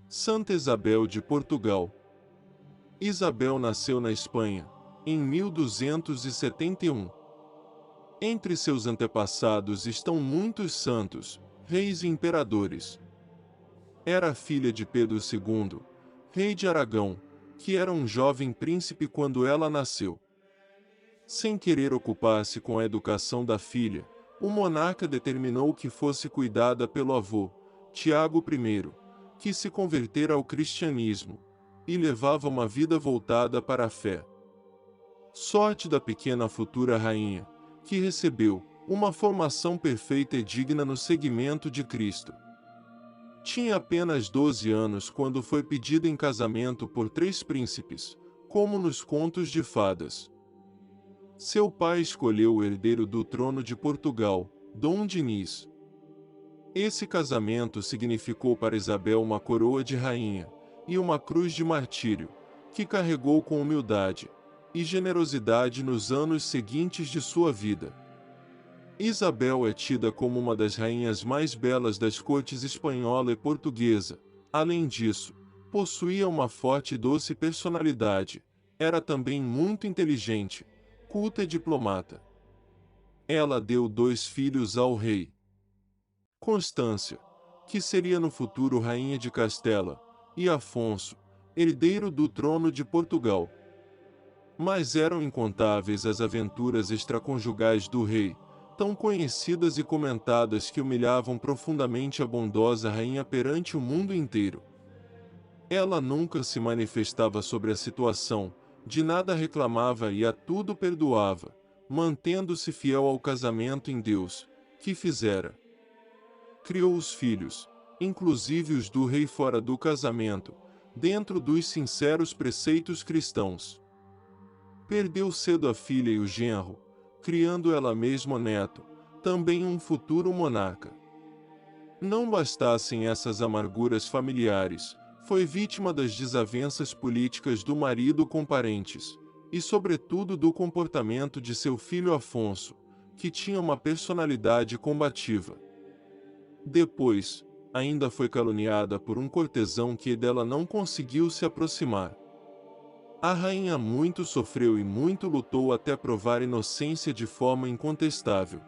Santa Isabel de Portugal. Isabel nasceu na Espanha, em 1271. Entre seus antepassados estão muitos santos, reis e imperadores. Era filha de Pedro II, rei de Aragão, que era um jovem príncipe quando ela nasceu. Sem querer ocupar-se com a educação da filha, o monarca determinou que fosse cuidada pelo avô, Tiago I, que se convertera ao cristianismo, e levava uma vida voltada para a fé. Sorte da pequena futura rainha, que recebeu uma formação perfeita e digna no seguimento de Cristo. Tinha apenas 12 anos quando foi pedida em casamento por 3 príncipes, como nos contos de fadas. Seu pai escolheu o herdeiro do trono de Portugal, Dom Dinis. Esse casamento significou para Isabel uma coroa de rainha e uma cruz de martírio, que carregou com humildade e generosidade nos anos seguintes de sua vida. Isabel é tida como uma das rainhas mais belas das cortes espanhola e portuguesa. Além disso, possuía uma forte e doce personalidade. Era também muito inteligente, culta e diplomata. Ela deu 2 filhos ao rei Constância, que seria no futuro rainha de Castela, e Afonso, herdeiro do trono de Portugal. Mas eram incontáveis as aventuras extraconjugais do rei, tão conhecidas e comentadas que humilhavam profundamente a bondosa rainha perante o mundo inteiro. Ela nunca se manifestava sobre a situação, de nada reclamava e a tudo perdoava, mantendo-se fiel ao casamento em Deus, que fizera. Criou os filhos, inclusive os do rei fora do casamento, dentro dos sinceros preceitos cristãos. Perdeu cedo a filha e o genro, criando ela mesma o neto, também um futuro monarca. Não bastassem essas amarguras familiares, foi vítima das desavenças políticas do marido com parentes, e sobretudo do comportamento de seu filho Afonso, que tinha uma personalidade combativa. Depois, ainda foi caluniada por um cortesão que dela não conseguiu se aproximar. A rainha muito sofreu e muito lutou até provar inocência de forma incontestável.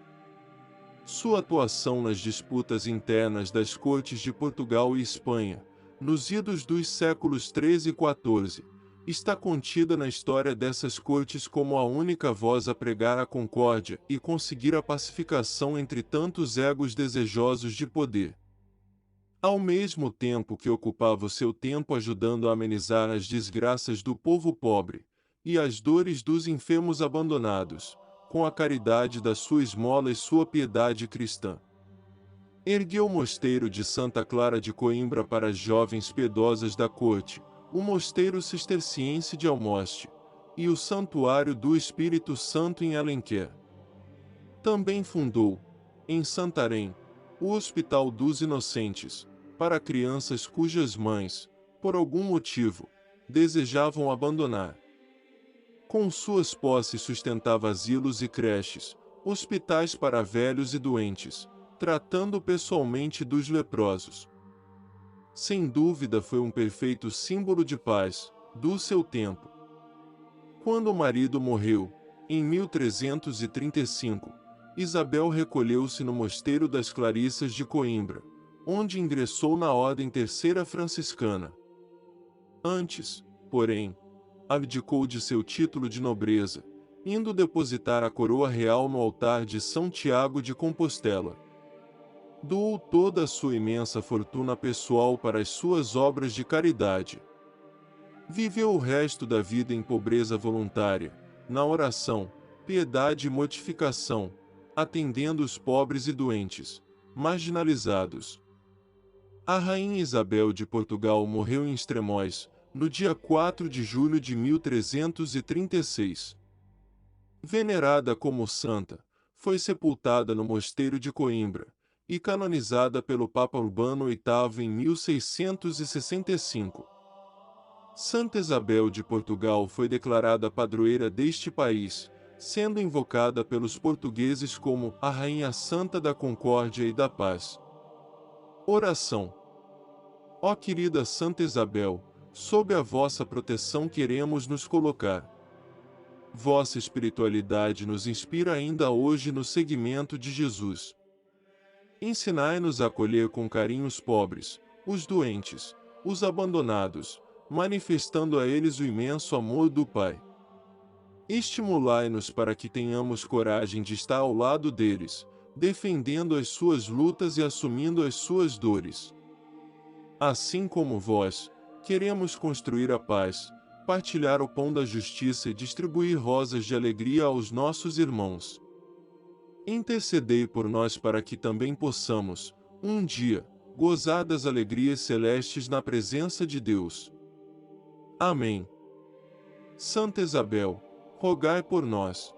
Sua atuação nas disputas internas das cortes de Portugal e Espanha, nos idos dos séculos XIII e XIV, está contida na história dessas cortes como a única voz a pregar a concórdia e conseguir a pacificação entre tantos egos desejosos de poder. Ao mesmo tempo que ocupava o seu tempo ajudando a amenizar as desgraças do povo pobre e as dores dos enfermos abandonados, com a caridade da sua esmola e sua piedade cristã. Ergueu o mosteiro de Santa Clara de Coimbra para as jovens piedosas da corte, o mosteiro cisterciense de Almoste, e o santuário do Espírito Santo em Alenquer. Também fundou, em Santarém, o Hospital dos Inocentes, para crianças cujas mães, por algum motivo, desejavam abandonar. Com suas posses sustentava asilos e creches, hospitais para velhos e doentes, tratando pessoalmente dos leprosos. Sem dúvida foi um perfeito símbolo de paz, do seu tempo. Quando o marido morreu, em 1335, Isabel recolheu-se no Mosteiro das Clarissas de Coimbra, onde ingressou na Ordem Terceira Franciscana. Antes, porém, abdicou de seu título de nobreza, indo depositar a coroa real no altar de São Tiago de Compostela. Doou toda a sua imensa fortuna pessoal para as suas obras de caridade. Viveu o resto da vida em pobreza voluntária, na oração, piedade e mortificação, atendendo os pobres e doentes, marginalizados. A rainha Isabel de Portugal morreu em Estremoz, no dia 4 de julho de 1336. Venerada como santa, foi sepultada no mosteiro de Coimbra, e canonizada pelo Papa Urbano VIII em 1665. Santa Isabel de Portugal foi declarada padroeira deste país, sendo invocada pelos portugueses como a Rainha Santa da Concórdia e da Paz. Oração. Ó querida Santa Isabel, sob a vossa proteção queremos nos colocar. Vossa espiritualidade nos inspira ainda hoje no seguimento de Jesus. Ensinai-nos a acolher com carinho os pobres, os doentes, os abandonados, manifestando a eles o imenso amor do Pai. Estimulai-nos para que tenhamos coragem de estar ao lado deles, defendendo as suas lutas e assumindo as suas dores. Assim como vós, queremos construir a paz, partilhar o pão da justiça e distribuir rosas de alegria aos nossos irmãos. Intercedei por nós para que também possamos, um dia, gozar das alegrias celestes na presença de Deus. Amém. Santa Isabel, rogai por nós.